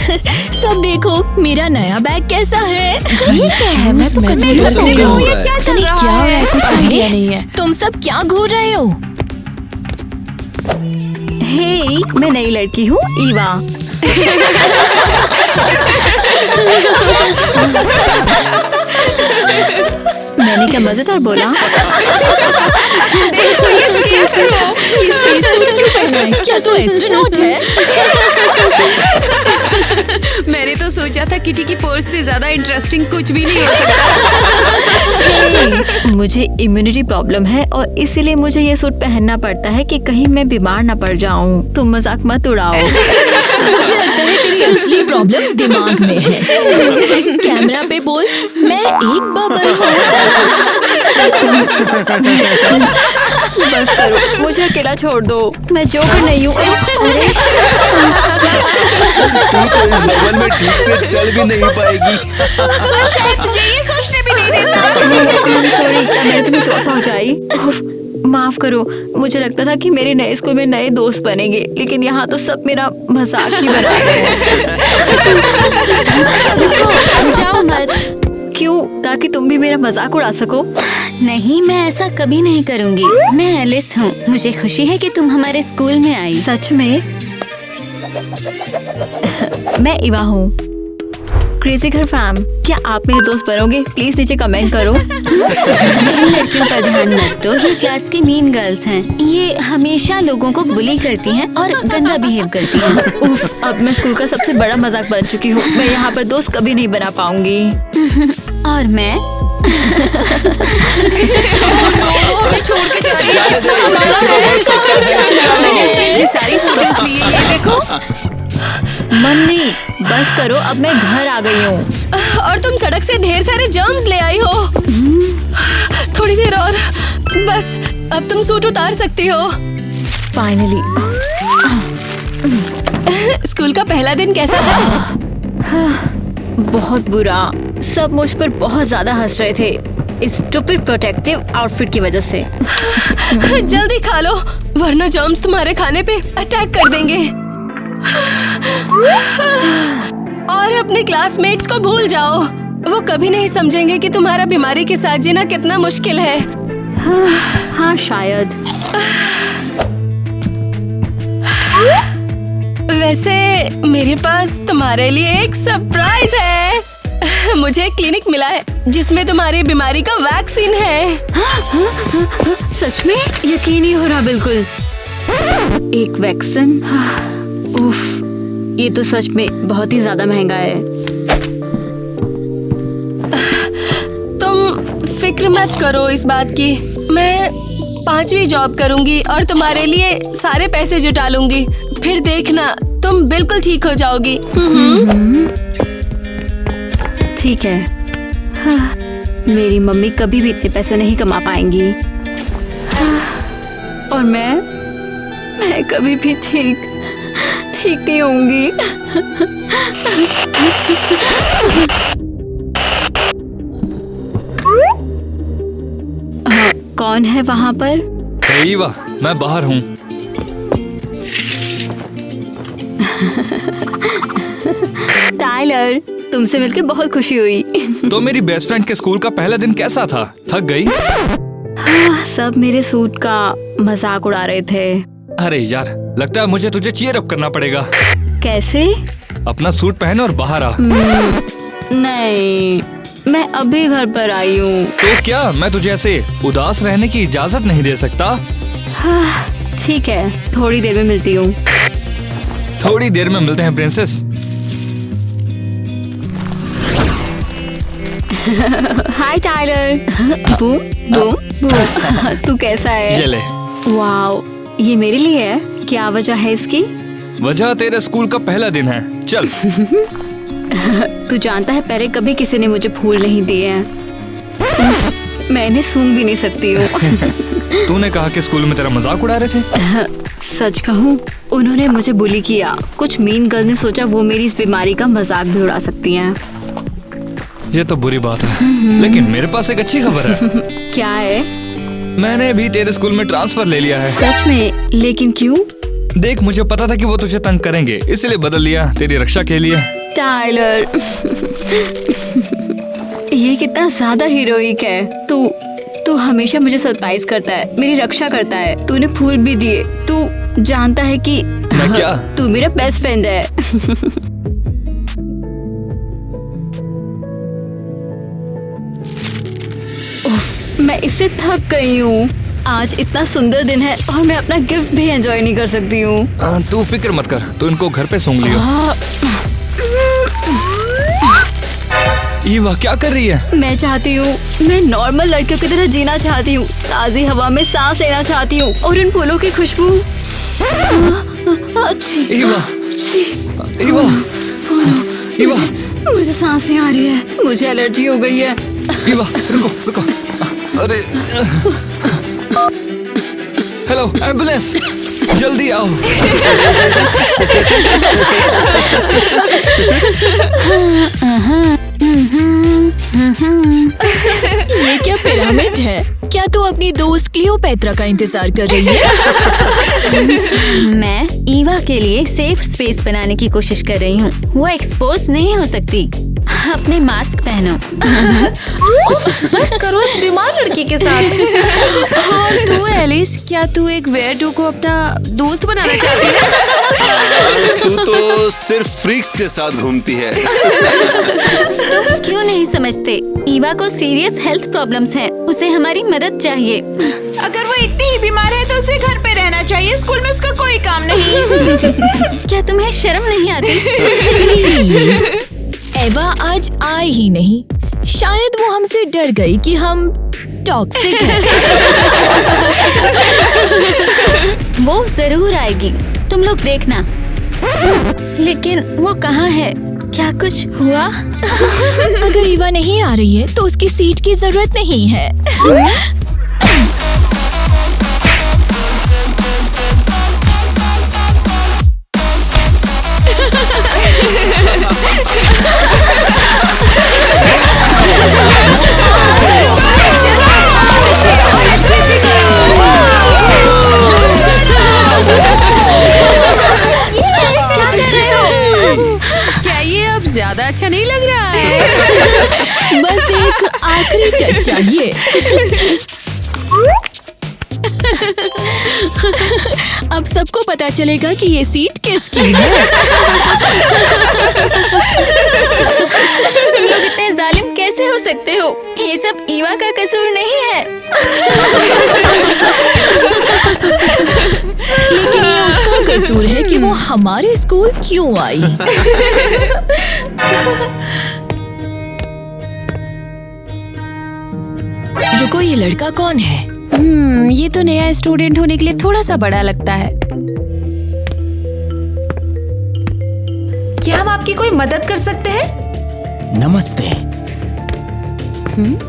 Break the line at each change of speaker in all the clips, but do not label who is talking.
सब देखो मेरा नया बैग कैसा है।
ये क्या है? मैं तो कभी
नहीं सुन रही हूँ।
ये क्या चल रहा है? कुछ आइडिया नहीं है।
तुम सब क्या घूर रहे हो?
हे, मैं नई लड़की हूँ, ईवा। मैंने क्या मजेदार बोला?
देखो ये स्पेस सूट क्यों पहना है? क्या तू एस्ट्रोनॉट है?
मैंने तो सोचा था किटी की पर्स से ज्यादा इंटरेस्टिंग कुछ भी नहीं हो सकता।
मुझे इम्यूनिटी प्रॉब्लम है और इसीलिए मुझे ये सूट पहनना पड़ता है कि कहीं मैं बीमार ना पड़ जाऊं। तुम मजाक मत उड़ाओ।
मुझे लगता है तेरी असली प्रॉब्लम दिमाग में है। कैमरा पे बोल, मैं एक बबल हूँ।
बस करो, मुझे अकेला छोड़ दो। मैं जोकर नहीं हूँ।
तू तो इस बबल में ठीक से चल भी नहीं पाएगी।
शायद तुझे ये सोचने भी नहीं देता।
सॉरी, क्या मैंने तुम्हें चोट पहुँचाई? माफ करो, मुझे लगता था कि मेरे नए स्कूल में नए दोस्त बनेंगे, लेकिन यहाँ तो सब मेरा मजाक ही बना रहे हैं। रुको, जाओ मत। क्यों? ताकि तुम भी मेरा मजाक उड़ा सको?
नहीं, मैं ऐसा कभी नहीं करूंगी। मैं एलिस हूँ। मुझे खुशी है कि तुम हमारे स्कूल में आई।
सच में? मैं इवा हूँ, क्रेजी घर फैम। क्या आप मेरे दोस्त बनोगे? प्लीज नीचे कमेंट करो।
इन लड़कियों पर ध्यान मत दो, ये क्लास की मीन गर्ल्स हैं। ये हमेशा लोगों को बुली करती हैं और गंदा बिहेव करती हैं।
उफ, अब मैं स्कूल का सबसे बड़ा मजाक बन चुकी हूँ। मैं यहाँ पर दोस्त कभी नहीं बना पाऊंगी।
और मैं
हमें छोड़ के जा रही है।
जाने दे, ये किसी को मत पकड़।
मैंने ये सारी फोटोज ली है, ये देखो।
मम्मी बस करो, अब मैं घर आ गई हूँ।
और तुम सड़क से ढेर सारे जर्म्स ले आई हो। थोड़ी देर और, बस अब तुम सूट उतार सकती हो।
फाइनली।
स्कूल का पहला दिन कैसा था?
बहुत बुरा। सब मुझ पर बहुत ज्यादा हंस रहे थे इस स्टूपिड प्रोटेक्टिव आउटफिट की वजह से।
जल्दी खा लो, वरना जर्म्स तुम्हारे खाने पे अटैक कर देंगे। और अपने क्लासमेट्स को भूल जाओ। वो कभी नहीं समझेंगे कि तुम्हारा बीमारी के साथ जीना कितना मुश्किल है।
हाँ शायद।
वैसे मेरे पास तुम्हारे लिए एक सरप्राइज है। मुझे एक क्लिनिक मिला है जिसमें तुम्हारी बीमारी का वैक्सीन है।
सच में? यकीन नहीं हो रहा बिल्कुल। एक वैक्सीन? उफ, ये तो सच में बहुत ही ज्यादा महंगा है।
तुम फिक्र मत करो इस बात की। मैं 5वीं जॉब करूंगी और तुम्हारे लिए सारे पैसे जुटा लूंगी। फिर देखना, तुम बिल्कुल ठीक हो जाओगी।
ठीक है। हाँ, मेरी मम्मी कभी भी इतने पैसे नहीं कमा पाएंगी। हाँ, और मैं कभी भी ठीक नहीं होंगी। हाँ, कौन है वहाँ पर?
हे ईवा, मैं बाहर हूँ।
टाइलर, तुमसे मिलकर बहुत खुशी हुई।
तो मेरी बेस्ट फ्रेंड के स्कूल का पहला दिन कैसा था? थक गई?
हाँ, सब मेरे सूट का मजाक उड़ा रहे थे।
अरे यार, लगता है मुझे तुझे चीयर अप करना पड़ेगा।
कैसे?
अपना सूट पहन और बाहर आ।
नहीं, मैं अभी घर पर आई हूँ।
तो क्या मैं तुझे ऐसे उदास रहने की इजाजत नहीं दे सकता?
हाँ, ठीक है, थोड़ी देर में मिलती हूँ।
थोड़ी देर में मिलते हैं प्रिंसेस।
हाय टाइलर। Boom boom boom. तू कैसा है?
ये ले।
वाओ, ये मेरे लिए है? क्या वजह है इसकी?
वजह तेरे स्कूल का पहला दिन है। चल।
तू जानता है, पहले कभी किसी ने मुझे फूल नहीं दिए हैं। मैं इन्हें सूंघ भी नहीं सकती हूँ।
तूने कहा कि स्कूल में तेरा मजाक उड़ा रहे थे।
सच कहूँ, उन्होंने मुझे बुली किया। कुछ मीन गर्ल ने सोचा वो मेरी इस बीमारी का मजाक भी उड़ा सकती हैं।
ये तो बुरी बात है, लेकिन मेरे पास एक अच्छी खबर है।
क्या है?
मैंने भी तेरे स्कूल में ट्रांसफर ले लिया है।
सच में? लेकिन क्यों?
देख, मुझे पता था कि वो तुझे तंग करेंगे, इसलिए बदल लिया तेरी रक्षा के लिए।
टाइलर। ये कितना ज्यादा हीरोइक है। तू हमेशा मुझे सरप्राइज करता है, मेरी रक्षा करता है। तूने फूल भी दिए। तू जानता है कि
मैं क्या?
तू मेरा बेस्ट फ्रेंड है। उफ, मैं इससे थक गई हूँ। आज इतना सुंदर दिन है और मैं अपना गिफ्ट भी एंजॉय नहीं कर सकती हूँ।
तू फिक्र मत कर, तू इनको घर पे सूंघ लियो। ईवा क्या कर रही है?
मैं चाहती हूँ, मैं नॉर्मल लड़कियों की तरह जीना चाहती हूँ, ताज़ी हवा में सांस लेना चाहती हूँ और इन फूलों की खुशबू। अच्छी।
ईवा, ईवा, ईवा,
मुझे सांस नहीं आ रही है, मुझे एलर्जी हो गई है।
ईवा, रुको, रुको। अरे, हेलो, एम्बुलेंस, जल्दी आओ।
ये क्या पिरामिड है? क्या तू अपनी दोस्त क्लियोपेत्रा का इंतजार कर रही है?
मैं ईवा के लिए सेफ स्पेस बनाने की कोशिश कर रही हूँ। वो एक्सपोज नहीं हो सकती। अपने मास्क पहनो।
बस करो इस बीमार लड़की के साथ।
और तू एलिस, क्या तू एक वेयरडू को अपना दोस्त बनाना चाहती है?
तू तो सिर्फ फ्रीक्स के साथ घूमती है।
तुम क्यों नहीं समझते? ईवा को सीरियस हेल्थ प्रॉब्लम्स हैं। उसे हमारी मदद चाहिए।
अगर वो इतनी ही बीमार है तो उसे घर पे रहना चाहिए। स्कूल में उसका कोई काम नहीं।
क्या तुम्हें शर्म नहीं आती?
एवा आज आए ही नहीं। शायद वो हमसे डर गई कि हम टॉक्सिक हैं।
वो जरूर आएगी, तुम लोग देखना। लेकिन वो कहाँ है? क्या कुछ हुआ?
अगर ईवा नहीं आ रही है तो उसकी सीट की जरूरत नहीं है।
क्या ये अब ज्यादा अच्छा नहीं लग रहा है?
बस एक आखिरी टच चाहिए। अब सबको पता चलेगा कि ये सीट किसकी है।
तुम लोग इतने जालिम कैसे हो सकते हो? ये सब ईवा का कसूर नहीं है।
लेकिन ये उसका कसूर है कि वो हमारे स्कूल क्यों आई। रुको, ये लड़का कौन है?
ये तो नया स्टूडेंट होने के लिए थोड़ा सा बड़ा लगता है।
क्या हम आपकी कोई मदद कर सकते हैं?
नमस्ते।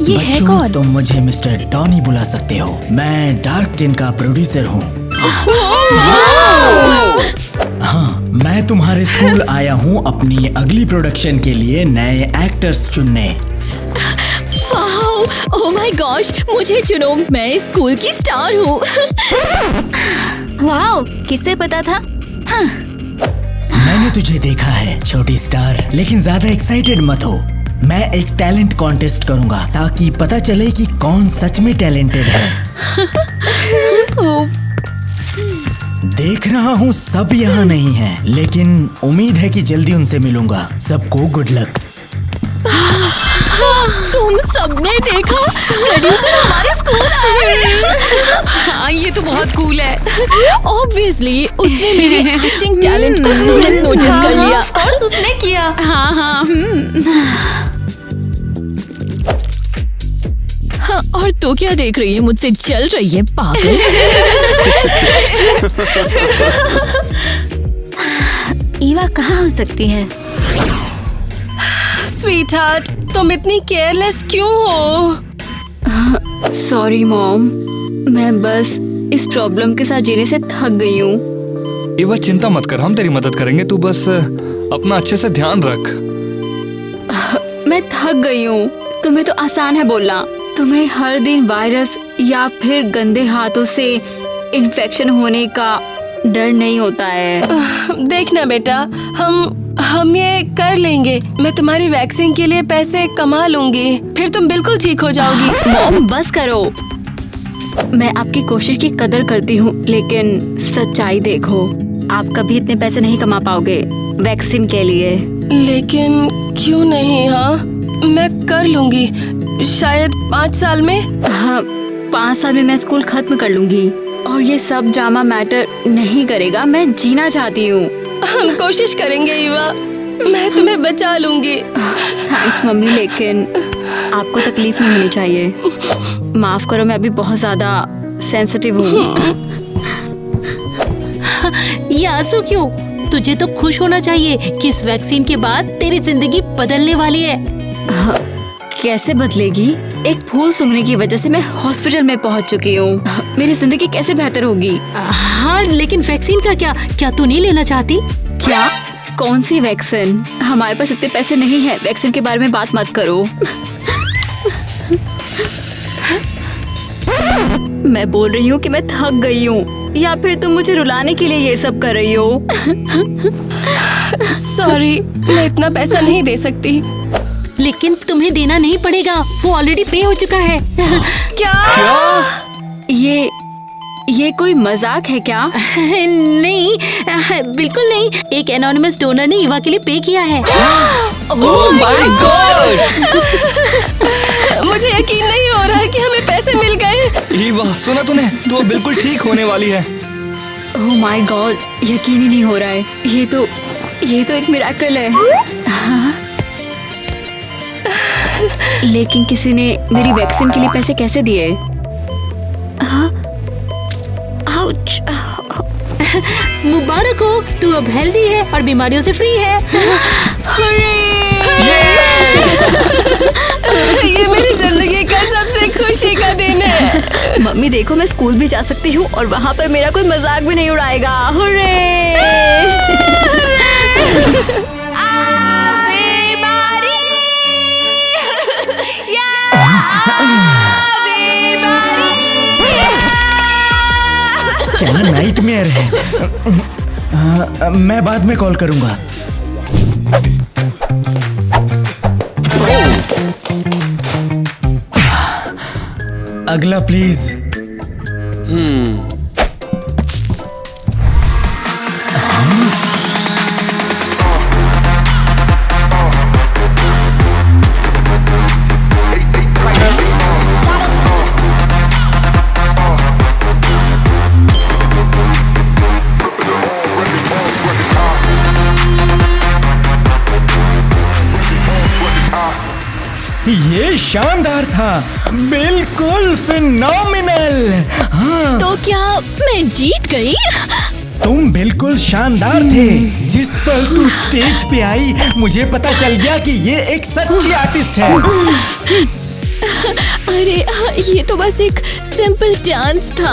ये है
बच्चों,
कौन?
तुम मुझे मिस्टर टॉनी बुला सकते हो। मैं डार्क टेन का प्रोड्यूसर हूँ। हाँ, मैं तुम्हारे स्कूल आया हूँ अपनी अगली प्रोडक्शन के लिए नए एक्टर्स चुनने।
ओह माय गॉश, मुझे चुनो, मैं स्कूल की स्टार हूँ।
वाओ, किसे पता था? हाँ।
मैंने तुझे देखा है छोटी स्टार, लेकिन ज्यादा एक्साइटेड मत हो। मैं एक टैलेंट कॉन्टेस्ट करूंगा ताकि पता चले कि कौन सच में टैलेंटेड है। देख रहा हूँ सब यहाँ नहीं है, लेकिन उम्मीद है कि जल्दी उनसे मिलूंगा। सबको गुड लक।
तुम सबने देखा, प्रोड्यूसर हमारे स्कूल आए।
हाँ, ये तो बहुत कूल है।
ऑब्वियसली उसने मेरे एक्टिंग टैलेंट को तुरंत नोटिस कर लिया।
ऑफ कोर्स उसने किया।
हाँ हाँ।
हाँ, और तो क्या देख रही है? मुझसे जल रही है पागल।
ईवा कहाँ हो सकती है?
स्वीट हार्ट, तुम इतनी केयरलेस क्यों हो?
सॉरी मॉम, मैं बस इस प्रॉब्लम के साथ जीने से थक गई हूँ।
ईवा चिंता मत कर, हम तेरी मदद करेंगे। तू बस अपना अच्छे से ध्यान रख।
मैं थक गई हूँ। तुम्हें तो आसान है बोलना। तुम्हें हर दिन वायरस या फिर गंदे हाथों से इन्फेक्शन होने का डर नहीं होता है।
देखना बेटा, हम हम ये कर लेंगे। मैं तुम्हारी वैक्सीन के लिए पैसे कमा लूंगी, फिर तुम बिल्कुल ठीक हो जाओगी।
मॉम बस करो। मैं आपकी कोशिश की कदर करती हूँ, लेकिन सच्चाई देखो, आप कभी इतने पैसे नहीं कमा पाओगे वैक्सीन के लिए।
लेकिन क्यों नहीं? हाँ, मैं कर लूंगी, शायद 5 साल में।
हाँ, 5 साल में मैं स्कूल खत्म कर लूंगी और ये सब ड्रामा मैटर नहीं करेगा। मैं जीना चाहती हूँ।
हम कोशिश करेंगे ईवा, मैं तुम्हें बचा लूंगी।
थैंक्स मम्मी, लेकिन आपको तकलीफ नहीं होनी चाहिए। माफ करो, मैं अभी बहुत ज्यादा सेंसिटिव हूँ।
ये आंसू क्यों? तुझे तो खुश होना चाहिए कि इस वैक्सीन के बाद तेरी जिंदगी बदलने वाली है।
कैसे बदलेगी? एक फूल सूंघने की वजह से मैं हॉस्पिटल में पहुंच चुकी हूँ। मेरी जिंदगी कैसे बेहतर होगी?
हाँ, लेकिन वैक्सीन का क्या तू नहीं लेना चाहती?
क्या? कौन सी वैक्सीन? हमारे पास इतने पैसे नहीं है, वैक्सीन के बारे में बात मत करो। मैं बोल रही हूँ कि मैं थक गई हूँ, या फिर तुम मुझे रुलाने के लिए ये सब कर रही हो?
सॉरी, मैं इतना पैसा नहीं दे सकती।
लेकिन तुम्हें देना नहीं पड़ेगा, वो ऑलरेडी पे हो चुका है।
क्या?
ये कोई मजाक है क्या?
नहीं, बिल्कुल नहीं। एक एनोनिमस डोनर ने ईवा के लिए पे किया है।
Oh my God!
मुझे यकीन नहीं हो रहा है कि हमें पैसे मिल गए।
ईवा, सुना तूने? तू अब बिल्कुल ठीक होने वाली है।
ओह माय गॉड, यकीन ही नहीं हो रहा है। ये तो एक मिरेकल है। हाँ? लेकिन किसी ने मेरी वैक्सीन के लिए पैसे कैसे दिए? हाँ? आउच!
मुबारक हो, तू अब हेल्दी है और बीमारियों से फ्री है।
ये मेरी जिंदगी का सबसे खुशी का दिन है।
मम्मी देखो, मैं स्कूल भी जा सकती हूँ और वहाँ पर मेरा कोई मजाक भी नहीं उड़ाएगा। हुर्रे!
क्या नाइटमेयर है? मैं बाद में कॉल करूंगा। अगला प्लीज। ये शानदार था, बिल्कुल फिनोमिनल। हाँ,
तो क्या मैं जीत गई?
तुम बिल्कुल शानदार थे। जिस पर तू स्टेज पे आई, मुझे पता चल गया कि ये एक सच्ची आर्टिस्ट है।
अरे ये तो बस एक सिंपल डांस था।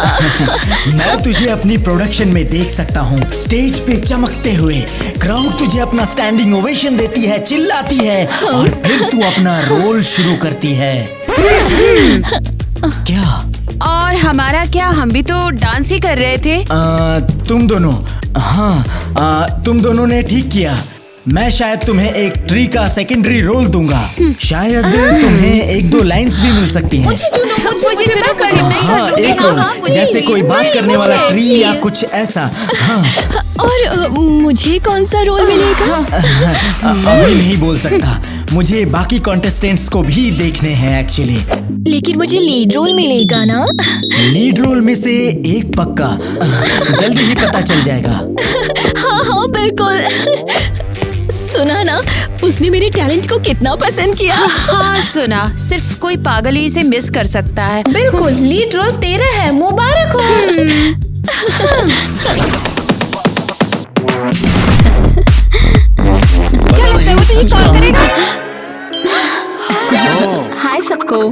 मैं तुझे अपनी प्रोडक्शन में देख सकता हूँ, स्टेज पे चमकते हुए। क्राउड तुझे अपना स्टैंडिंग ओवेशन देती है, चिल्लाती है, और फिर तू अपना रोल शुरू करती है। क्या?
और हमारा क्या? हम भी तो डांस ही कर रहे थे।
तुम दोनों, हाँ, तुम दोनों ने ठीक किया। मैं शायद तुम्हें एक ट्री का सेकेंडरी रोल दूंगा। शायद तुम्हें 1-2 लाइंस भी मिल सकती हैं।
मुझे चुनो,
हाँ, एक रोल, जैसे कोई बात करने वाला ट्री या कुछ ऐसा। हाँ,
और मुझे कौन सा रोल मिलेगा?
अभी नहीं बोल सकता, मुझे बाकी कॉन्टेस्टेंट्स को भी देखने हैं एक्चुअली।
लेकिन मुझे लीड रोल मिलेगा ना?
लीड रोल में से एक पक्का, जल्दी ही पता चल जाएगा।
हाँ बिल्कुल। सुना ना, उसने मेरे टैलेंट को कितना पसंद किया।
हाँ सुना, सिर्फ कोई पागल ही इसे मिस कर सकता है।
बिल्कुल, लीड रोल तेरा है, मुबारक हो।
क्या लगता है वो तुझे कॉल करेगा?
हाय सबको।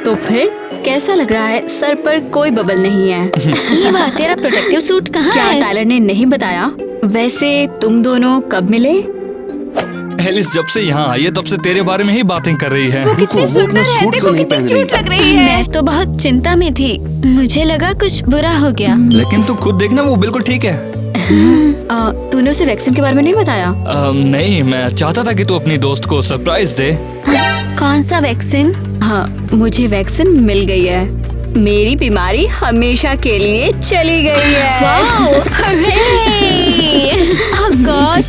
तो फिर कैसा लग रहा है? सर पर कोई बबल नहीं है।
ये बात, तेरा प्रोटेक्टिव सूट कहाँ
क्या
है?
टायलर ने नहीं बताया? वैसे तुम दोनों कब मिले?
एलिस जब से यहाँ आई है तब से तेरे बारे में ही बातें कर रही है।
कितनी सुंदर है, सूट क्यों नहीं पहन रही?
क्यूट लग रही है।
मैं तो बहुत चिंता में थी, मुझे लगा कुछ बुरा हो गया।
लेकिन तू खुद देखना, वो बिल्कुल ठीक है।
तूने उसे वैक्सीन के बारे में नहीं बताया?
नहीं, मैं चाहता था कि तू अपनी दोस्त को सरप्राइज दे।
कौन सा वैक्सीन?
हाँ, मुझे वैक्सीन मिल गई है। मेरी बीमारी हमेशा के लिए चली गई है।
गॉड,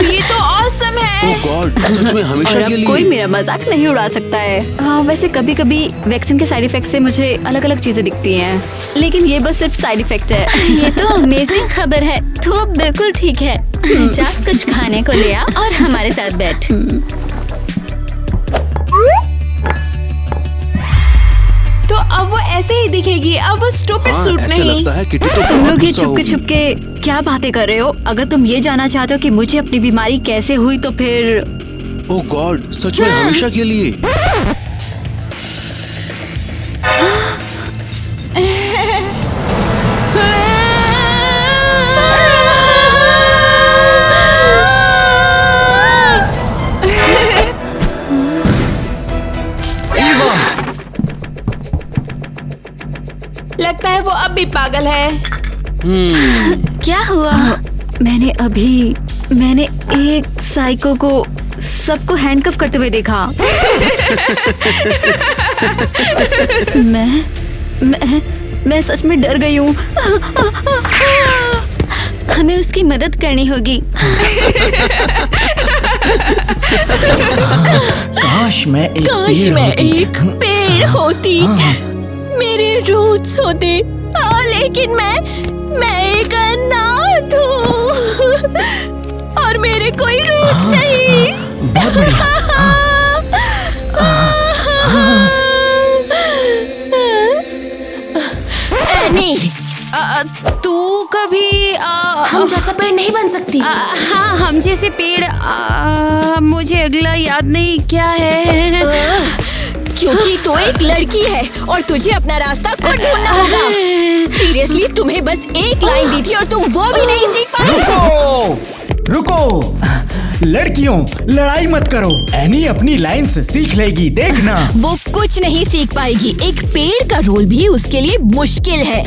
ये तो ऑसम है।
ओह गॉड, सच में
और
हमेशा के
अब
लिए?
कोई मेरा मजाक नहीं उड़ा सकता है। हाँ, वैसे कभी कभी वैक्सीन के साइड इफेक्ट से मुझे अलग अलग चीजें दिखती हैं, लेकिन ये बस सिर्फ साइड इफेक्ट है।
ये तो अमेजिंग खबर है। तू अब बिल्कुल ठीक है। जा कुछ खाने को ले आ और हमारे साथ बैठ।
तो अब वो ऐसे ही दिखेगी, अब वो स्टूपिड
हाँ,
सूट
ऐसे
नहीं।
लगता है किटी तो
तुम
बहुत
लोग ये
गुस्सा
चुपके
होगी।
चुपके क्या बातें कर रहे हो? अगर तुम ये जानना चाहते हो कि मुझे अपनी बीमारी कैसे हुई तो फिर
ओह गॉड, सच में हमेशा के लिए?
लगता है वो अब भी पागल है।
क्या हुआ?
मैंने एक साइको को सबको हैंडकफ करते हुए देखा। मैं सच में डर गई हूँ।
हमें उसकी मदद करनी होगी।
काश मैं एक
पेड़ होती, मेरे रूट्स होते, लेकिन मैं एक अनाथ हूँ और मेरे कोई रूट्स नहीं।
बहुत बढ़िया।
एनी,
तू कभी
हम जैसा पेड़ नहीं बन सकती।
हाँ, हम जैसे पेड़। मुझे अगला याद नहीं क्या है।
क्योंकि तू एक लड़की है और तुझे अपना रास्ता खुद ढूंढना होगा। सीरियसली, तुम्हें बस एक लाइन दी थी और तुम वो भी नहीं सीख पाई।
रुको, लड़कियों लड़ाई मत करो। एनी अपनी लाइन से सीख लेगी, देखना।
वो कुछ नहीं सीख पाएगी। एक पेड़ का रोल भी उसके लिए मुश्किल है।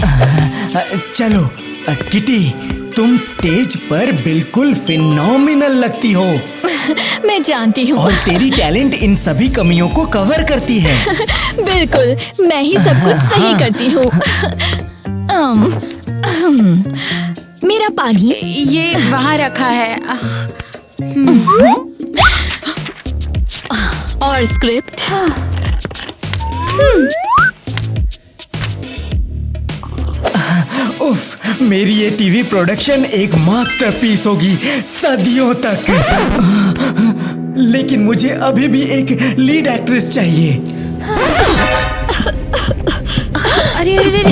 चलो किटी, तुम स्टेज पर बिल्कुल फिनोमिनल लगती हो।
मैं जानती हूँ।
और तेरी टैलेंट इन सभी कमियों को कवर करती है।
बिल्कुल, मैं ही सब कुछ सही करती हूँ। मेरा पानी
ये वहाँ रखा है।
और स्क्रिप्ट।
उफ, मेरी ये टीवी प्रोडक्शन एक मास्टरपीस होगी सदियों तक। लेकिन मुझे अभी भी एक लीड एक्ट्रेस चाहिए।
अरे
मुझे एक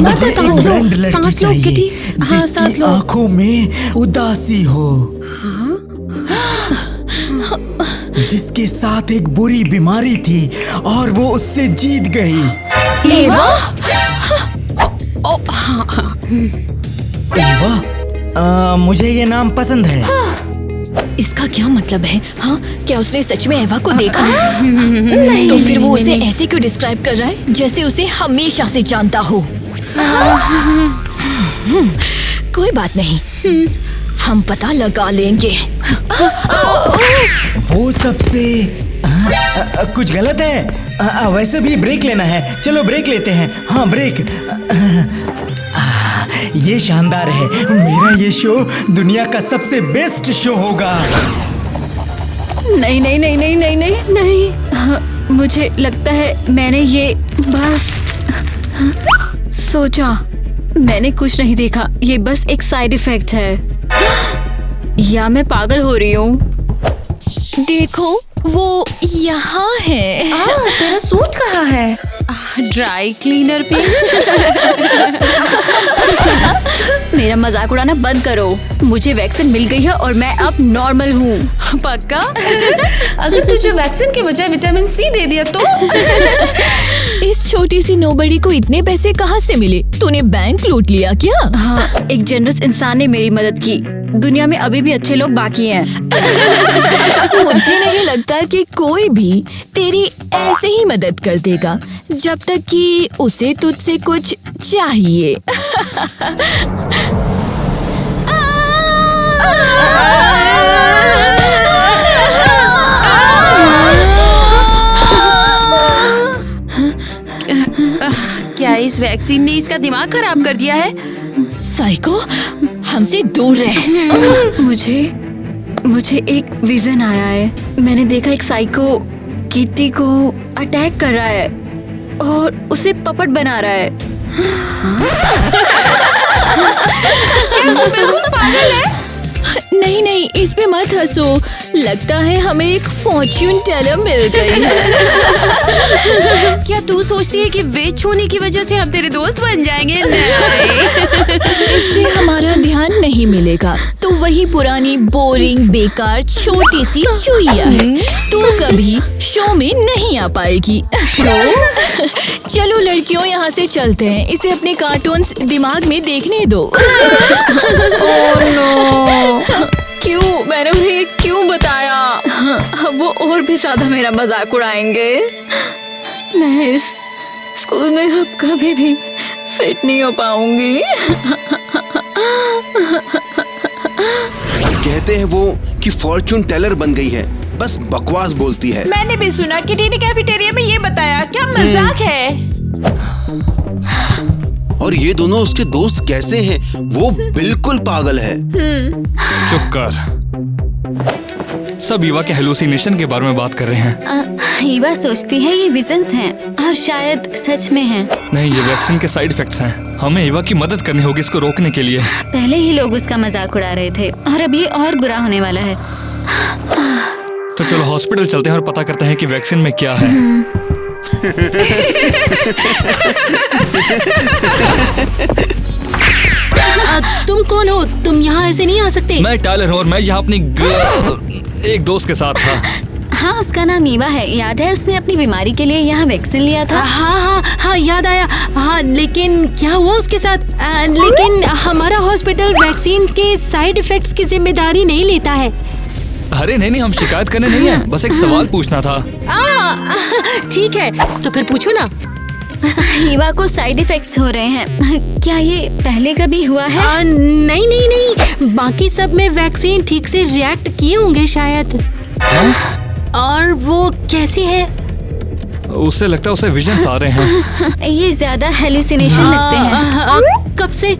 ब्रांड लड़की
सांस लो
चाहिए
किटी। हाँ, सांस
जिसकी
लो।
आंखों में उदासी हो, जिसके साथ एक बुरी बीमारी थी और वो उससे जीत गई।
एवा?
एवा? मुझे ये नाम पसंद है।
इसका क्या मतलब है? हाँ, क्या उसने सच में एवा को देखा? नहीं, तो फिर वो उसे ऐसे क्यों डिस्क्राइब कर रहा है जैसे उसे हमेशा से जानता हो? कोई बात नहीं, हम पता लगा लेंगे।
वो सबसे कुछ गलत है? वैसे भी ब्रेक लेना है। चलो ब्रेक लेते हैं। हाँ, ब्रेक। ये शानदार है। मेरा ये शो दुनिया का सबसे बेस्ट शो होगा।
नहीं नहीं नहीं नहीं नहीं नहीं नहीं। हाँ, मुझे लगता है मैंने ये बस सोचा। मैंने कुछ नहीं देखा। ये बस एक साइड इफेक्ट है, या मैं पागल हो रही हूँ?
देखो, वो यहाँ है।
तेरा सूट कहाँ है?
ड्राई क्लीनर पे।
मेरा मजाक उड़ाना बंद करो। मुझे वैक्सीन मिल गई है और मैं अब नॉर्मल हूँ।
पक्का?
अगर तुझे वैक्सीन के बजाय विटामिन सी दे दिया तो?
इस छोटी सी नोबडी को इतने पैसे कहाँ से मिले? तूने बैंक लूट लिया क्या?
हाँ, एक जनरस इंसान ने मेरी मदद की। दुनिया में अभी भी अच्छे लोग बाकी हैं।
मुझे नहीं लगता कि कोई भी तेरी ऐसे ही मदद कर देगा जब तक कि उसे तुझसे कुछ चाहिए।
क्या इस वैक्सीन ने इसका दिमाग खराब कर दिया है?
साइको, हमसे दूर रह।
मुझे एक विजन आया है। मैंने देखा एक साइको किटी को अटैक कर रहा है और उसे पपट बना रहा है।
क्या तू बिल्कुल पागल है? नहीं नहीं, इस पे मत हंसो। लगता है हमें एक फॉर्च्यून टेलर मिल गई है।
क्या तू सोचती है कि वेज होने की वजह से हम तेरे दोस्त बन जाएंगे?
इससे हमारा ध्यान नहीं मिलेगा। तो वही पुरानी बोरिंग बेकार छोटी सी चुईया है। तू कभी शो में नहीं आ पाएगी। शो? चलो लड़कियों, यहाँ से चलते हैं। इसे अपने कार्टून्स दिमाग में देखने दो।
Oh no! क्यों? मैंने उन्हें क्यों बताया? अब वो और भी ज्यादा मेरा मजाक उड़ाएंगे। मैं इस स्कूल में अब कभी भी फिट नहीं हो पाऊंगी।
कहते हैं वो कि फॉर्च्यून टेलर बन गई है, बस बकवास बोलती है।
मैंने भी सुना किटी ने कैफेटेरिया में ये बताया। क्या मजाक है?
और ये दोनों उसके दोस्त कैसे हैं? वो बिल्कुल पागल है।
चुप कर। सब ईवा के हेलुसिनेशन के बारे में बात कर रहे हैं।
ईवा सोचती है ये विजन्स हैं और शायद सच में हैं।
नहीं, ये वैक्सीन के साइड इफेक्ट्स हैं। हमें ईवा की मदद करनी होगी इसको रोकने के लिए।
पहले ही लोग उसका मजाक उड़ा रहे थे और अब ये और बुरा होने वाला है।
तो चलो हॉस्पिटल चलते हैं और पता करते हैं कि वैक्सीन में क्या है।
तुम कौन हो? तुम यहाँ ऐसे नहीं आ सकते।
मैं टायलर हूँ और मैं यहाँ अपनी एक दोस्त के साथ था।
हाँ, उसका नाम ईवा है। याद है उसने अपनी बीमारी के लिए यहाँ वैक्सीन लिया था?
हाँ याद आया। हाँ, लेकिन क्या हुआ उसके साथ? लेकिन हमारा हॉस्पिटल वैक्सीन के साइड इफेक्ट्स की जिम्मेदारी नहीं लेता है।
अरे नहीं, हम शिकायत करने नहीं है, बस एक सवाल पूछना था।
ठीक है, तो फिर पूछो ना।
ईवा को साइड इफेक्ट्स हो रहे हैं। क्या ये पहले कभी हुआ है?
नहीं, बाकी सब में वैक्सीन ठीक से रिएक्ट किए होंगे शायद। और वो कैसी है?
उससे लगता है उसे विजन्स आ रहे हैं।
ये ज्यादा हेलुसिनेशन लगते हैं।
कब से?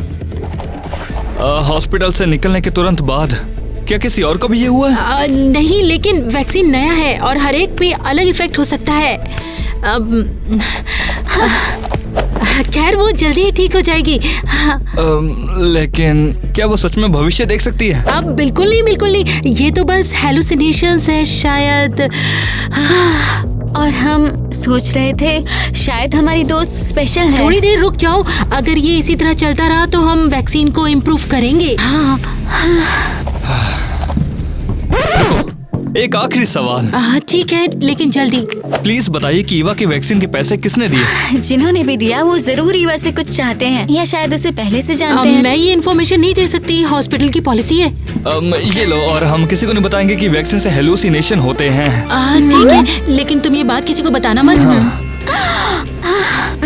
हॉस्पिटल से निकलने के तुरंत बाद। क्या किसी और को भी ये हुआ है?
नहीं, लेकिन वैक्सीन नया है और हर एक पे अलग इफेक्ट हो सकता है। खैर, वो जल्दी ही ठीक हो जाएगी।
लेकिन क्या वो सच में भविष्य देख सकती है?
अब बिल्कुल नहीं। ये तो बस हेलुसिनेशंस है शायद।
और हम सोच रहे थे शायद हमारी दोस्त स्पेशल है।
थोड़ी देर रुक जाओ। अगर ये इसी तरह चलता रहा तो हम वैक्सीन को इम्प्रूव करेंगे।
एक आखिरी सवाल।
ठीक है, लेकिन जल्दी।
प्लीज बताइए कि ईवा की वैक्सीन के पैसे किसने दिए?
जिन्होंने भी दिया वो जरूर ईवा से कुछ चाहते हैं या शायद उसे पहले से जानते हैं।
मैं ये इन्फॉर्मेशन नहीं दे सकती, हॉस्पिटल की पॉलिसी है।
ये लो, और हम किसी को नहीं बताएंगे कि वैक्सीन से हेलुसिनेशन होते हैं।
ठीक है, लेकिन तुम ये बात किसी को बताना मत।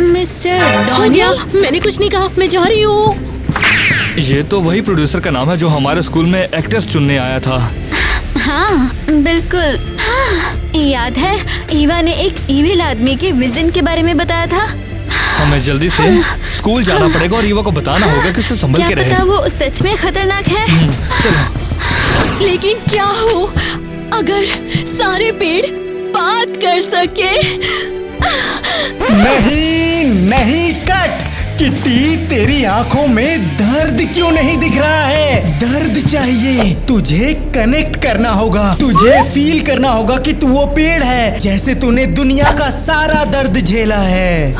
मिस्टर
हो गया, मैंने कुछ नहीं कहा, मैं जा रही हूँ।
ये तो वही प्रोड्यूसर का नाम है जो हमारे स्कूल में एक्टर्स चुनने आया था।
हाँ, बिल्कुल। याद है ईवा ने एक इविल आदमी के विजन के बारे में बताया था।
हमें जल्दी से स्कूल जाना पड़ेगा और ईवा को बताना होगा कि उसे संभल के रहे।
क्या पता वो सच में खतरनाक है।
चलो।
लेकिन क्या हो अगर सारे पेड़ बात कर सके?
नहीं, कट। किट्टी, तेरी आंखों में दर्द क्यों नहीं दिख रहा है? दर्द चाहिए। तुझे कनेक्ट करना होगा, तुझे फील करना होगा कि तू वो पेड़ है, जैसे तूने दुनिया का सारा दर्द झेला है।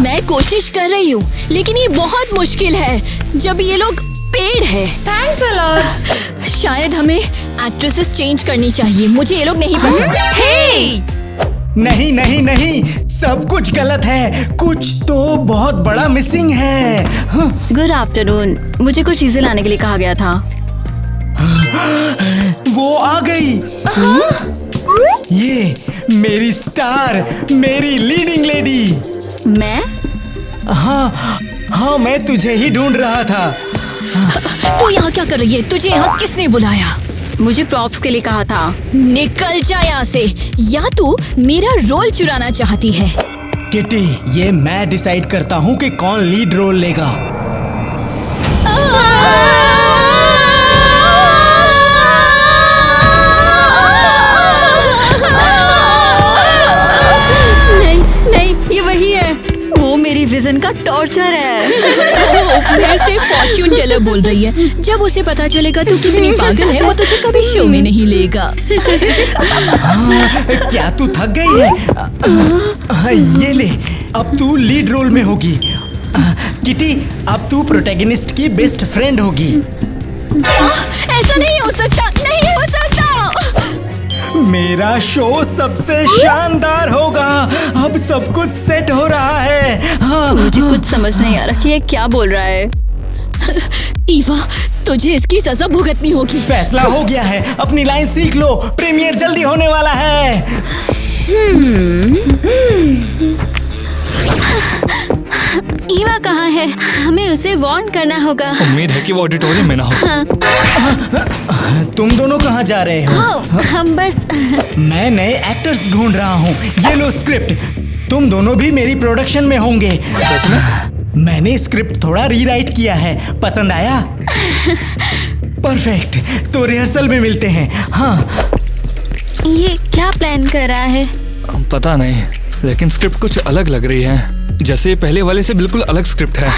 मैं कोशिश कर रही हूँ, लेकिन ये बहुत मुश्किल है जब ये लोग पेड़ है।
Thanks a lot.
शायद हमें एक्ट्रेसेस चेंज करनी चाहिए। मुझे ये लोग नहीं पसंद। हे!
नहीं, सब कुछ गलत है। कुछ तो बहुत बड़ा मिसिंग है।
Good afternoon. मुझे कुछ चीजें लाने के लिए कहा गया था।
वो आ गई। ये मेरी स्टार, मेरी लीडिंग लेडी।
मैं?
हाँ, मैं तुझे ही ढूंढ रहा था।
तू यहाँ क्या कर रही है? तुझे यहाँ किसने बुलाया?
मुझे प्रॉप्स के लिए कहा था।
निकल जा यहाँ से, या तू मेरा रोल चुराना चाहती है?
किटी, ये मैं डिसाइड करता हूँ कि कौन लीड रोल लेगा।
नहीं, ये वही है। वो मेरी विजन का टॉर्चर है।
फिर से फॉर्च्यून टेलर बोल रही है। जब उसे पता चलेगा तू कितनी पागल है, वो तुझे कभी शो में नहीं लेगा।
क्या तू थक गई है? ये ले, अब तू लीड रोल में होगी। किटी, अब तू प्रोटैगनिस्ट की बेस्ट फ्रेंड होगी।
क्या? ऐसा नहीं हो सकता, नहीं हो सकता।
मेरा शो सबसे शानदार होगा। अब सब कुछ सेट हो रहा है। हाँ,
मुझे कुछ समझ नहीं आ रहा कि ये क्या बोल रहा है।
ईवा, तुझे इसकी सजा भुगतनी होगी।
फैसला हो गया है, अपनी लाइन सीख लो, प्रीमियर जल्दी होने वाला है।
ईवा कहाँ है? हमें उसे वार्न करना होगा।
उम्मीद है कि वो ऑडिटोरियम में ना हो।
तुम दोनों कहाँ जा रहे हो?
हम बस
मैं नए एक्टर्स ढूंढ रहा हूँ। ये लो स्क्रिप्ट। तुम दोनों भी मेरी प्रोडक्शन में होंगे।
सच में?
मैंने स्क्रिप्ट थोड़ा रीराइट किया है। पसंद आया? परफेक्ट, तो रिहर्सल में मिलते हैं। हाँ।
ये क्या प्लान कर रहा है?
पता नहीं, लेकिन स्क्रिप्ट कुछ अलग लग रही है। जैसे पहले वाले से बिल्कुल अलग स्क्रिप्ट है।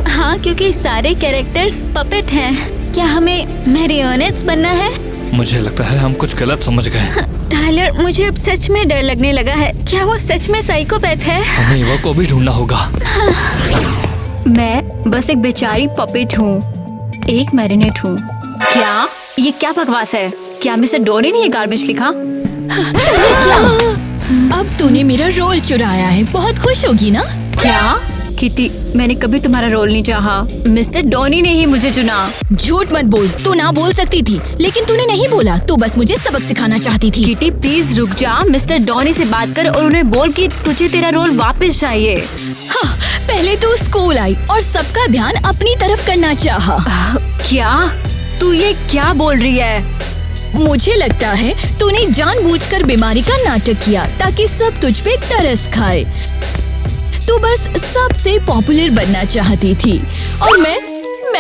हाँ, क्योंकि सारे कैरेक्टर्स पपेट हैं। क्या हमें मैरियोनेट्स बनना है?
मुझे लगता है हम कुछ गलत समझ गए।
टाइलर, मुझे अब सच में डर लगने लगा है। क्या वो सच में साइकोपैथ है?
हमें ईवा को भी ढूंढना होगा।
मैं बस एक बेचारी पपेट हूँ, एक मैरिनेट हूँ। क्या ये क्या बकवास है? क्या मिस्टर डोनी ने ये गार्बेज लिखा?
क्या? अब तूने मेरा रोल चुराया है, बहुत खुश होगी ना?
क्या? किटी, मैंने कभी तुम्हारा रोल नहीं चाहा। मिस्टर डोनी ने ही मुझे चुना।
झूठ मत बोल, तू ना बोल सकती थी, लेकिन तूने नहीं बोला। तू बस मुझे सबक सिखाना चाहती थी।
किटी प्लीज रुक जा। मिस्टर डोनी से बात कर और उन्हें बोल कि तुझे तेरा रोल वापस चाहिए।
हाँ, पहले तू स्कूल आई और सबका ध्यान अपनी तरफ करना चाहा।
क्या? तू ये क्या बोल रही है?
मुझे लगता है तूने जानबूझकर बीमारी का नाटक किया ताकि सब तुझ पे तरस खाए। तू बस सबसे पॉपुलर बनना चाहती थी और मैं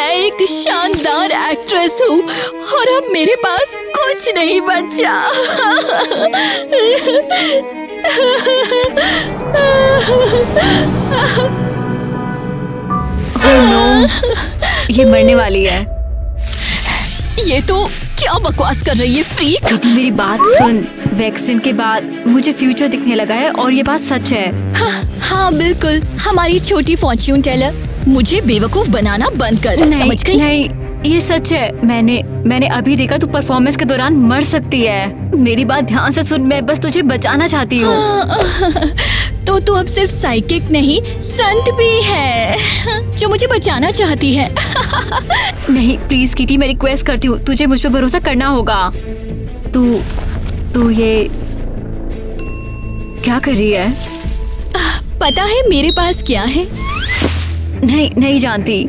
एक शानदार एक्ट्रेस हूँ और अब मेरे पास कुछ नहीं बचा।
ओह नो, ये मरने वाली है।
ये तो क्या बकवास कर रही है फ्रीक?
किटी मेरी बात सुन। वैक्सीन के बाद मुझे फ्यूचर दिखने लगा है और ये बात सच है।
हाँ बिल्कुल, हमारी छोटी फॉर्च्यून टेलर, मुझे बेवकूफ बनाना बंद कर। समझ गई?
नहीं, ये सच है। मैंने अभी देखा तू परफॉर्मेंस के दौरान मर सकती है। मेरी बात ध्यान से सुन, मैं बस तुझे बचाना चाहती हूँ।
तो तू अब सिर्फ साइकिक नहीं, संत भी है जो मुझे बचाना चाहती है।
नहीं प्लीज किटी, मैं रिक्वेस्ट करती हूँ, तुझे मुझ पे भरोसा करना होगा। तू ये क्या कर रही है?
पता है मेरे पास क्या है?
नहीं जानती।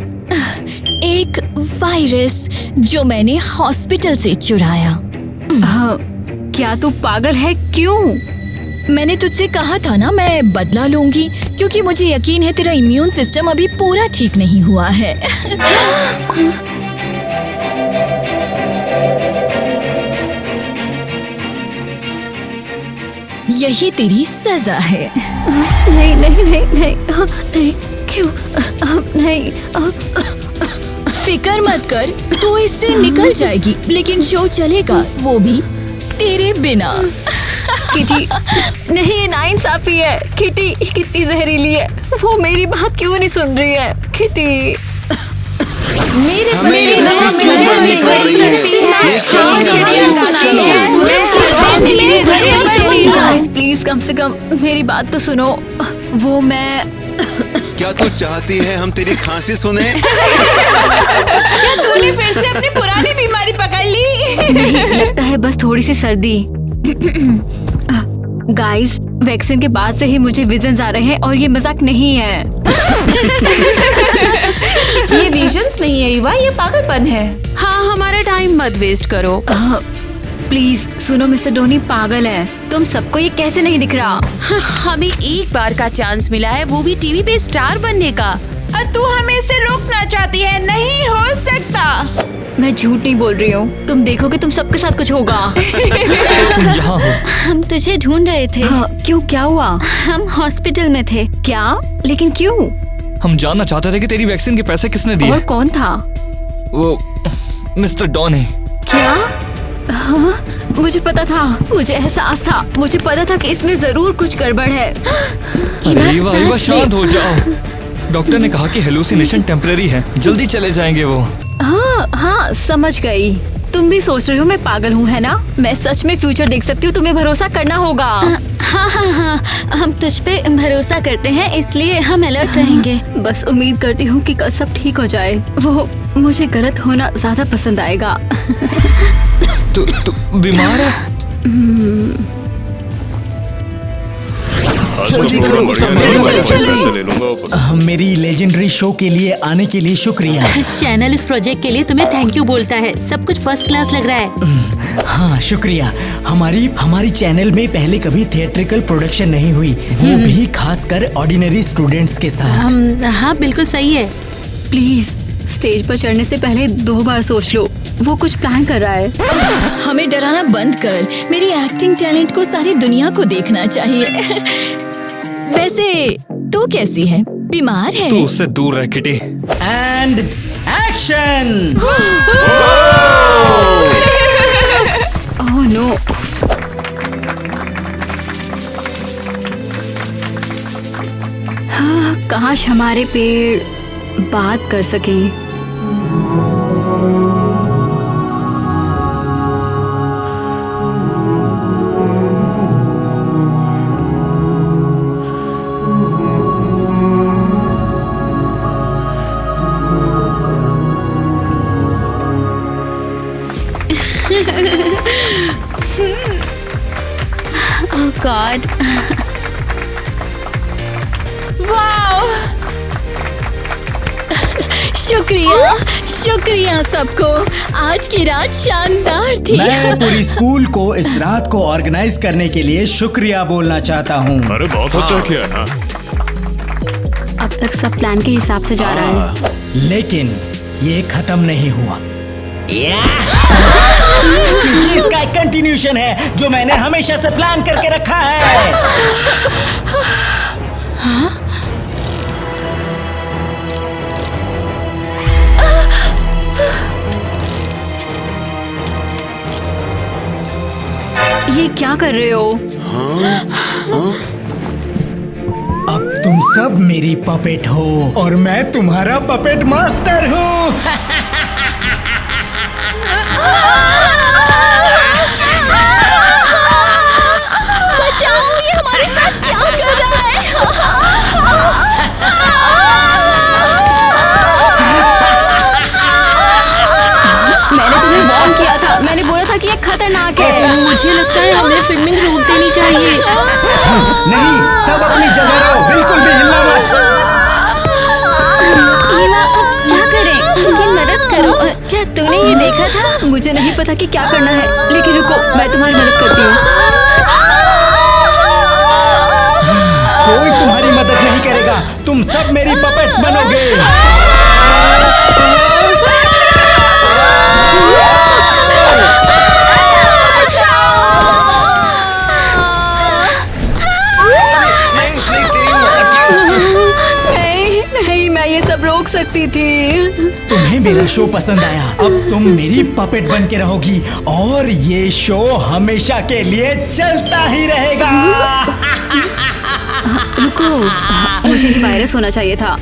एक वायरस जो मैंने हॉस्पिटल से चुराया।
हाँ, क्या तू पागल है? क्यों?
मैंने तुझसे कहा था ना मैं बदला लूंगी, क्योंकि मुझे यकीन है तेरा इम्यून सिस्टम अभी पूरा ठीक नहीं हुआ है। यही तेरी सजा है।
नहीं, क्यों? नहीं।
फिकर मत कर, तू इससे निकल जाएगी, लेकिन शो चलेगा वो भी तेरे बिना।
किटी, नहीं, ये नाइंसाफी है। किटी कितनी जहरीली है, वो मेरी बात क्यों नहीं सुन रही है? किटी प्लीज कम से कम मेरी बात तो सुनो। वो मैं
क्या तू चाहती है हम तेरी खांसी सुने?
क्या तूने फिर से अपनी पुरानी बीमारी पकड़ ली?
नहीं, लगता है बस थोड़ी सी सर्दी। गाइस, वैक्सीन के बाद से ही मुझे विजन्स आ रहे हैं और ये मजाक नहीं है।
ये विजन्स नहीं है युवा, ये पागलपन है।
हाँ, हमारा टाइम मत वेस्ट करो।
प्लीज सुनो मिस्टर डोनी पागल है, तुम सबको ये कैसे नहीं दिख रहा?
हमें एक बार का चांस मिला है, वो भी टीवी पे स्टार बनने का।
तू हमें इसे रोकना चाहती है, नहीं हो सकता।
मैं झूठ नहीं बोल रही हूँ, तुम देखोगे तुम सबके साथ कुछ होगा।
तुम यहाँ हो।
हम तुझे ढूंढ रहे थे।
हाँ, क्यों, क्या हुआ?
हम हॉस्पिटल में थे।
क्या? लेकिन क्यों?
हम जानना चाहते थे कि तेरी वैक्सीन के पैसे किसने दिए।
और कौन था?
वो मिस्टर डॉनी।
क्या? हाँ, मुझे पता था, मुझे एहसास था, मुझे पता था कि इसमें जरूर कुछ गड़बड़ है।
अरे ईवा, शांत हो जाओ। डॉक्टर ने कहा कि हेलुसिनेशन टेम्परेरी है, जल्दी चले जाएंगे वो।
हाँ, समझ गई। तुम भी सोच रही हो मैं पागल हूँ, है ना? मैं सच में फ्यूचर देख सकती हूँ, तुम्हें भरोसा करना होगा।
हाँ, हम तुझ पे भरोसा करते हैं, इसलिए हम अलर्ट रहेंगे।
बस उम्मीद करती हूँ कि कल सब ठीक हो जाए। वो मुझे गलत होना ज्यादा पसंद आएगा।
तू बीमार है?
जल्दी करो, जल्दी।
मेरी लेजेंडरी शो के लिए आने के लिए शुक्रिया।
चैनल इस प्रोजेक्ट के लिए तुम्हें थैंक यू बोलता है, सब कुछ फर्स्ट क्लास लग रहा है।
हाँ शुक्रिया। हमारी चैनल में पहले कभी थिएट्रिकल प्रोडक्शन नहीं हुई, वो भी खासकर ऑर्डिनरी स्टूडेंट्स के साथ।
हाँ बिल्कुल सही है।
प्लीज स्टेज पर चढ़ने से पहले 2 बार सोच लो, वो कुछ प्लान कर रहा है।
हमें डराना बंद कर, मेरी एक्टिंग टैलेंट को सारी दुनिया को देखना चाहिए। वैसे तू कैसी है? बीमार है?
तू उससे दूर रह Kitty.
And action.
Oh no. हाँ, काश हमारे पेड़ बात कर सकें।
Oh God.
शुक्रिया सबको, आज की रात शानदार थी।
मैं पूरी स्कूल को इस रात को ऑर्गेनाइज करने के लिए शुक्रिया बोलना चाहता हूँ।
अरे बहुत अच्छा किया ना।
अब तक सब प्लान के हिसाब से जा रहा है,
लेकिन ये खत्म नहीं हुआ। क्योंकि इसका एक कंटिन्यूशन है जो मैंने हमेशा से प्लान करके रखा है।
ये क्या कर रहे हो?
अब तुम सब मेरी पपेट हो और मैं तुम्हारा पपेट मास्टर हूँ।
बचाओ, ये हमारे साथ क्या कर रहा है?
मैंने तुम्हें वार्न किया था, मैंने बोला था कि ये खतरनाक है।
मुझे लगता है हमें फिल्मिंग रोक देनी चाहिए।
नहीं, सब अपनी जगह रहो, बिल्कुल भी हिलना मत।
ईवा, अब क्या करें? उनकी मदद करो। क्या तूने ये देखा था?
मुझे नहीं पता कि क्या करना है, लेकिन रुको, मैं तुम्हारी मदद करती हूँ।
कोई तुम्हारी मदद नहीं करेगा, तुम सब मेरी पपेट्स बनोगे।
नहीं, मैं ये सब रोक सकती थी।
तुम्हें मेरा शो पसंद आया, अब तुम मेरी पपेट बन के रहोगी और ये शो हमेशा के लिए चलता ही रहेगा।
रुको, मुझे ही वायरस होना चाहिए था।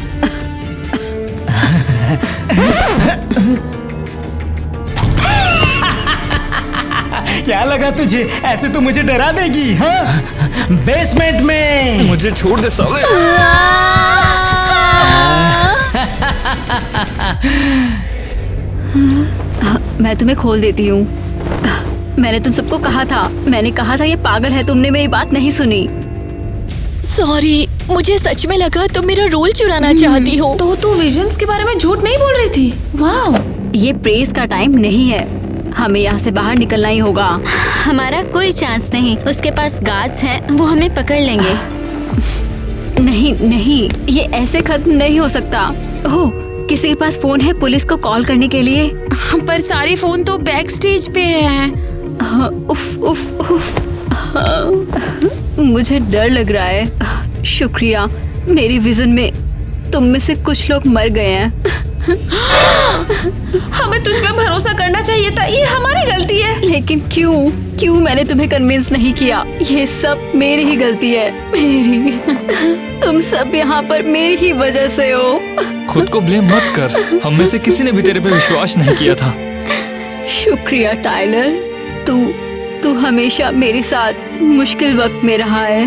क्या लगा तुझे? ऐसे तो मुझे डरा देगी, हाँ? बेसमेंट में
मुझे छोड़ दे साले।
मैं तुम्हें खोल देती हूँ। मैंने तुम सबको कहा था, मैंने कहा था ये पागल है, तुमने मेरी बात नहीं सुनी।
सॉरी, मुझे सच में लगा तुम मेरा रोल चुराना चाहती हो।
तो तू विजन्स के बारे में झूठ नहीं बोल रही थी? वाह!
ये प्रेस का टाइम नहीं है, हमें यहाँ से बाहर निकलना ही होगा।
हमारा कोई चांस नहीं, उसके पास गार्ड्स हैं, वो हमें पकड़ लेंगे।
नहीं नहीं, ये ऐसे खत्म नहीं हो सकता। ओह, किसी के पास फोन है पुलिस को कॉल करने के लिए?
पर सारे फोन तो बैक स्टेज पे हैं।
उफ उफ उफ, मुझे डर लग रहा है। शुक्रिया, मेरी विजन में तुम में से कुछ लोग मर गए हैं।
हमें तुझ पे भरोसा करना चाहिए था, ये हमारी गलती है।
लेकिन क्यों मैंने तुम्हें कन्विंस नहीं किया? ये सब मेरी ही गलती है, मेरी। तुम सब यहाँ पर मेरी ही वजह से हो।
खुद को ब्लेम मत कर, हम में से किसी ने भी तेरे पे विश्वास नहीं किया था।
शुक्रिया टाइलर, तू हमेशा मेरे साथ मुश्किल वक्त में रहा है।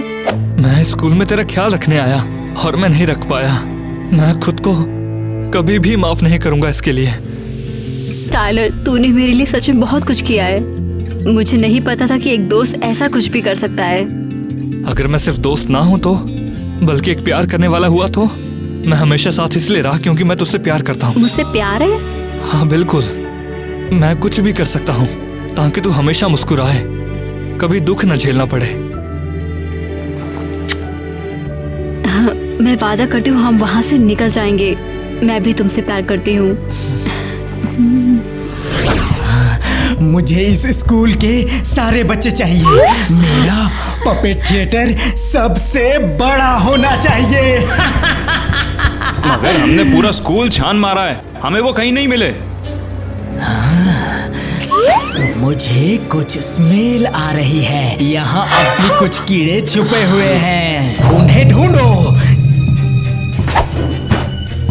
मैं स्कूल में तेरा ख्याल रखने आया और मैं नहीं रख पाया। मैं खुद को कभी भी माफ नहीं करूंगा इसके लिए।
टाइलर, तूने मेरे लिए सच में बहुत कुछ किया है। मुझे नहीं पता था कि एक दोस्त ऐसा कुछ भी कर सकता है।
अगर मैं सिर्फ दोस्त ना हूं तो, बल्कि एक प्यार करने वाला हुआ तो, मैं हमेशा साथ इसलिए रहा क्योंकि मैं तुझसे प्यार करता हूँ।
मुझसे प्यार है?
हाँ बिल्कुल, मैं कुछ भी कर सकता हूँ ताकि तू हमेशा मुस्कुराए, कभी दुख न झेलना पड़े।
मैं वादा करती हूँ हम वहाँ से निकल जाएंगे। मैं भी तुमसे प्यार करती हूँ।
मुझे इस स्कूल के सारे बच्चे चाहिए। मेरा पपेट थिएटर सबसे बड़ा होना चाहिए।
मगर हमने पूरा स्कूल छान मारा है, हमें वो कहीं नहीं मिले।
मुझे कुछ स्मेल आ रही है। यहाँ अब भी कुछ कीड़े छुपे हुए हैं, उन्हें ढूंढो।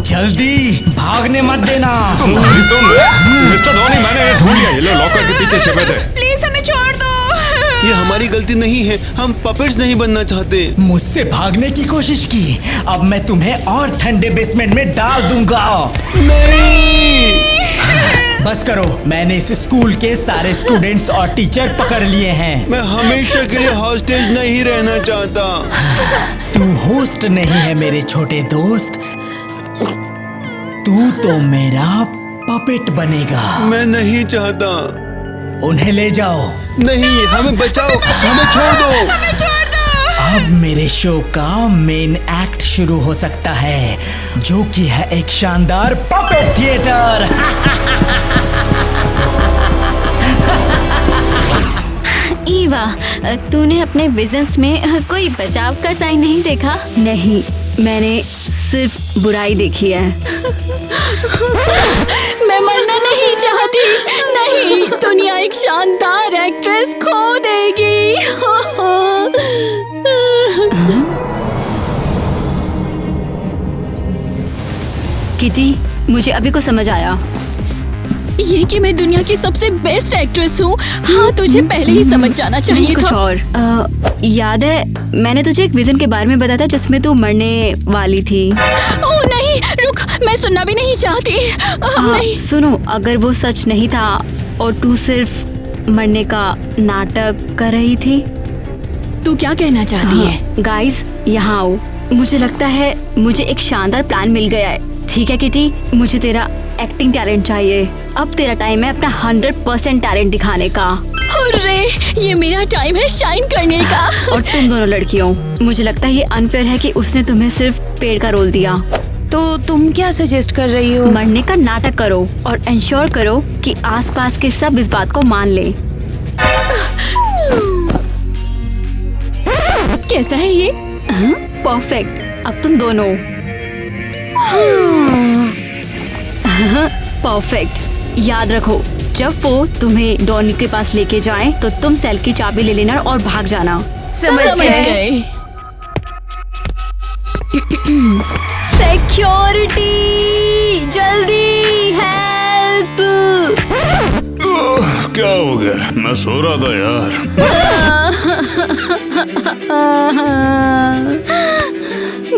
जल्दी, भागने मत देना।
तुम मिस्टर धोनी, मैंने ये ढूंढ लिया। ये लो, लॉकर के पीछे छिपे थे।
प्लीज हमें छोड़ दो।
ये हमारी गलती नहीं है, हम पपेट्स नहीं बनना चाहते।
मुझसे भागने की कोशिश की, अब मैं तुम्हें और ठंडे बेसमेंट में डाल दूंगा।
नहीं!
बस करो, मैंने इस स्कूल के सारे स्टूडेंट्स और टीचर पकड़ लिए हैं।
मैं हमेशा के लिए हॉस्टेज नहीं रहना चाहता।
तू होस्ट नहीं है मेरे छोटे दोस्त, तू तो मेरा पपेट बनेगा।
मैं नहीं चाहता।
उन्हें ले जाओ।
नहीं, हमें बचाओ, हमें छोड़ दो।
हमें छोड़ दो।
अब मेरे शो का मेन एक्ट शुरू हो सकता है, जो कि है एक शानदार पपेट थिएटर।
ईवा, तूने अपने विजन्स में कोई बचाव का साइन नहीं देखा?
नहीं, मैंने सिर्फ बुराई देखी है।
मैं मरना नहीं चाहती। नहीं, दुनिया एक शानदार एक्ट्रेस खो देगी।
किटी, मुझे अभी को समझ आया।
ये कि मैं दुनिया की सबसे बेस्ट एक्ट्रेस हूँ। हाँ, तुझे पहले ही समझ जाना चाहिए
नहीं, कुछ
था।
और याद है मैंने तुझे एक विजन के बारे में बताया था जिसमें तू मरने वाली थी।
ओह नहीं, रुक, मैं सुनना भी नहीं चाहती। नहीं।
सुनो, अगर वो सच नहीं था और तू सिर्फ मरने का नाटक कर रही थी।
तू क्या कहना चाहती है?
गाइस, यहाँ आओ। मुझे लगता है मुझे एक शानदार प्लान मिल गया है। ठीक है किटी, मुझे तेरा एक्टिंग टैलेंट चाहिए। अब तेरा टाइम है अपना 100% टैलेंट दिखाने का।
हुर्रे, ये मेरा टाइम है शाइन करने का।
और तुम दोनों लड़कियों, मुझे लगता है ये अनफेयर है कि उसने तुम्हें सिर्फ पेड़ का रोल दिया।
तो तुम क्या सजेस्ट कर रही हो?
मरने का नाटक करो और इंश्योर करो कि आसपास के सब इस बात को मान ले।
कैसा है ये?
परफेक्ट। अब तुम दोनों। परफेक्ट। याद रखो, जब वो तुम्हें डॉनी के पास लेके जाएं, तो तुम सेल की चाबी ले लेना और भाग जाना।
समझ गए।
सिक्योरिटी, जल्दी हेल्प।
क्या हो गया? मैं सो रहा था यार।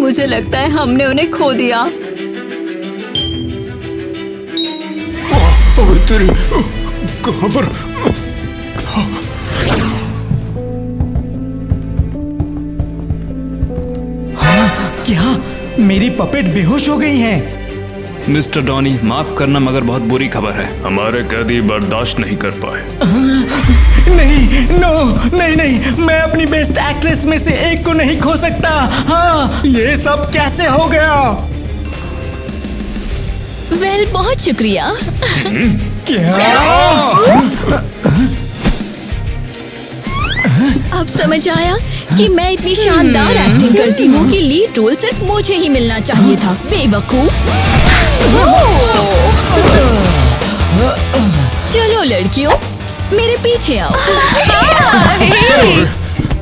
मुझे लगता है हमने उन्हें खो दिया।
तेरी कहाँ पर?
क्या मेरी पपेट बेहोश हो गई हैं?
मिस्टर डॉनी, माफ करना मगर बहुत बुरी खबर है। हमारे कैदी बर्दाश्त नहीं कर पाए।
नहीं, नहीं, मैं अपनी बेस्ट एक्ट्रेस में से एक को नहीं खो सकता। हाँ, ये सब कैसे हो गया?
वेल, बहुत शुक्रिया।
क्या?
अब समझ आया कि मैं इतनी शानदार एक्टिंग करती हूँ कि लीड रोल सिर्फ मुझे ही मिलना चाहिए था। बेवकूफ। चलो लड़कियों, मेरे पीछे आओ।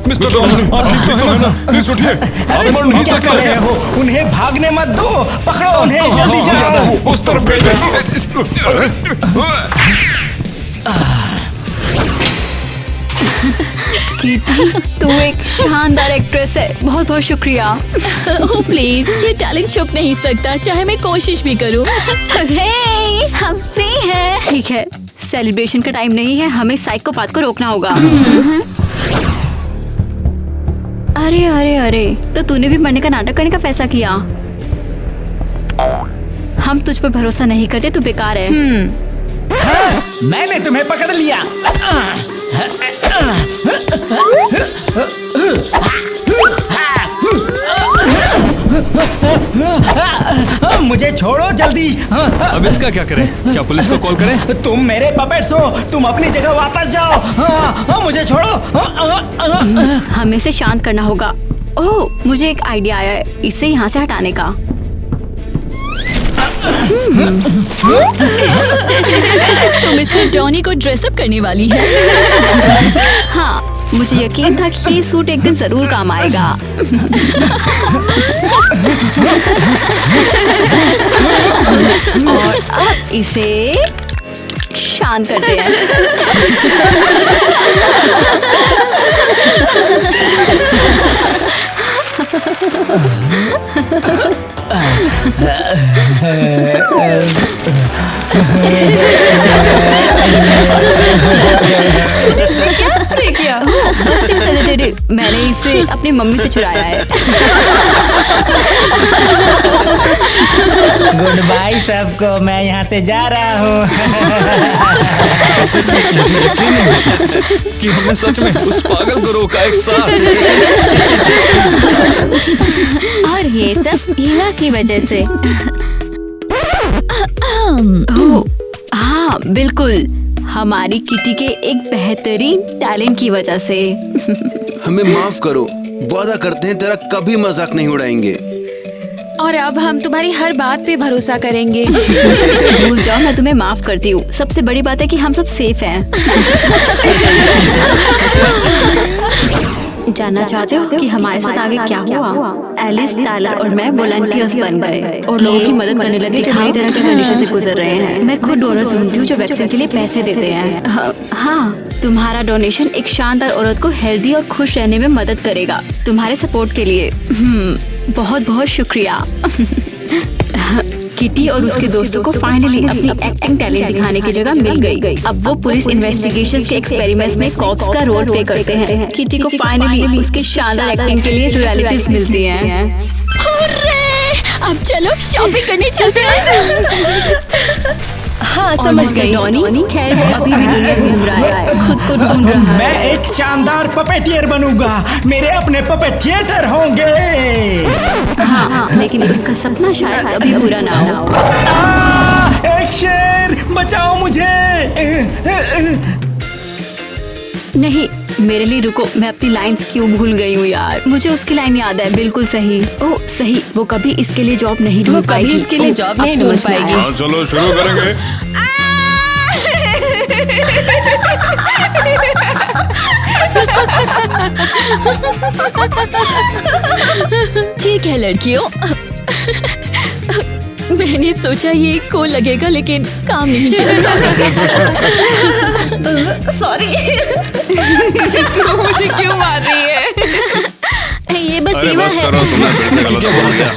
मिस्टर डॉनी, आप ठीक तो है ना? प्लीज उठिए, आप मर नहीं
क्या कर रहे हो? उन्हें भागने मत दो, पकड़ो उन्हें, जल्दी जाओ।
उस तरफ
कीर्ति, तू एक शानदार एक्ट्रेस है। बहुत बहुत शुक्रिया।
ओह प्लीज, ये टैलेंट छुप नहीं सकता, चाहे मैं कोशिश भी करूं।
हे, हम फ्री हैं।
ठीक है, सेलिब्रेशन का टाइम नहीं है, हमें साइकोपाथ को रोकना होगा। अरे अरे अरे, तो तूने भी मरने का नाटक करने का फैसला किया। हम तुझ पर भरोसा नहीं करते, तू बेकार है।
हाँ, मैंने तुम्हें पकड़ लिया। मुझे छोड़ो जल्दी।
अब इसका क्या करें? क्या पुलिस को कॉल करें?
तुम मेरे पपेट्स हो, तुम अपनी जगह वापस जाओ। मुझे छोड़ो।
हमें इसे शांत करना होगा। ओह, मुझे एक आइडिया आया है, इसे यहाँ से हटाने का।
तो मिस्टर डॉनी को ड्रेसअप करने वाली है।
हाँ, मुझे यकीन था कि ये सूट एक दिन जरूर काम आएगा। और अब इसे शांत करते हैं।
क्या स्प्रे किया?
बस एक सेडेटिव, मैंने इसे अपनी मम्मी से चुराया है।
गुड बाय सबको, मैं यहाँ से जा रहा हूँ।
कि हमने सच में उस पागल को रोका एक साथ।
और ये सब हीना की वजह से।
ओह, हाँ बिल्कुल, हमारी किटी के एक बेहतरीन टैलेंट की वजह से।
हमें माफ करो, वादा करते हैं तेरा कभी मजाक नहीं उड़ाएंगे।
और अब हम तुम्हारी हर बात पे भरोसा करेंगे।
भूल जाओ, मैं तुम्हें माफ करती हूँ। सबसे बड़ी बात है कि हम सब सेफ हैं। जानना चाहते हो कि हमारे साथ आगे क्या हुआ? एलिस, टायलर और मैं वॉलंटियर्स बन गए और लोगों की मदद करने लगे जो मेरी तरह के कंडीशन से गुजर रहे हैं। मैं खुद डोनर ढूंढती हूँ जो वैक्सीन के लिए पैसे देते हैं। हाँ, तुम्हारा डोनेशन एक शानदार औरत को हेल्दी और खुश रहने में मदद करेगा। तुम्हारे सपोर्ट के लिए बहुत बहुत शुक्रिया। किटी और उसके दोस्तों को फाइनली अपनी एक्टिंग टैलेंट दिखाने की जगह मिल गई। अब वो पुलिस इन्वेस्टिगेशंस के एक्सपेरिमेंट्स में कॉप्स का रोल प्ले करते हैं। किटी को फाइनली उसकी शानदार एक्टिंग के लिए रॉयल्टीज मिलती हैं।
अब चलो शॉपिंग करने चलते हैं।
हाँ, समझ गई डॉनी। खैर, वो अभी भी दुनिया घूम रहा है, खुद को ढूंढ रहा है।
मैं एक शानदार पपेटियर बनूंगा, मेरे अपने पपेट थिएटर होंगे।
हाँ, लेकिन उसका सपना शायद कभी पूरा ना हो।
एक शेर, बचाओ मुझे।
नहीं, मेरे लिए रुको, मैं अपनी लाइंस क्यों भूल गई हूँ यार। मुझे उसकी लाइन याद है, बिल्कुल सही। ओह सही, वो कभी इसके लिए जॉब नहीं ढूंढ पाएगी।
कभी इसके लिए जॉब नहीं ढूंढ पाएगी।
हाँ, चलो शुरू करेंगे।
ठीक है लड़कियों, मैंने सोचा ये को लगेगा लेकिन काम नहीं किया।
सॉरी। तू मुझे क्यों मार रही है?
ये बस
अरे
सीमा
बस
है।
करो, तुमने गलत बोल दिया।